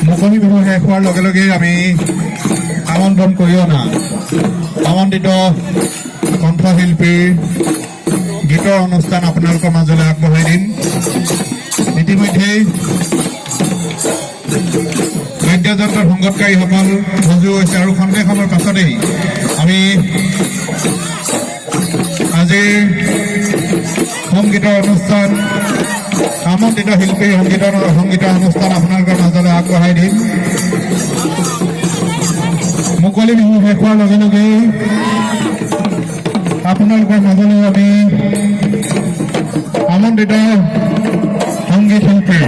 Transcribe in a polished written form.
মুকলি বিহু শেষ হোৱাৰ লগে লগে আমি আমন্ত্ৰণ কৰি অনা আমন্ত্ৰিত কণ্ঠশিল্পীৰ গীতৰ অনুষ্ঠান আপোনালোকৰ মাজলৈ আগবঢ়াই দিম। ইতিমধ্যেই বাদ্যযন্ত্ৰৰ সংগতকাৰীসকল সজু হৈছে আৰু খন্তেক সময়ৰ পাছতেই আমি আজিৰ সংগীতৰ অনুষ্ঠান আমন্ত্ৰিত শিল্পীৰ সংগীতৰ অনুষ্ঠান আপোনালোকৰ মাজলৈ আগবঢ়াই দিম। মুকলি বিহু শেষ হোৱাৰ লগে লগে আপোনালোকৰ মাজলৈ আমি আমন্ত্ৰিত সংগীত শিল্পী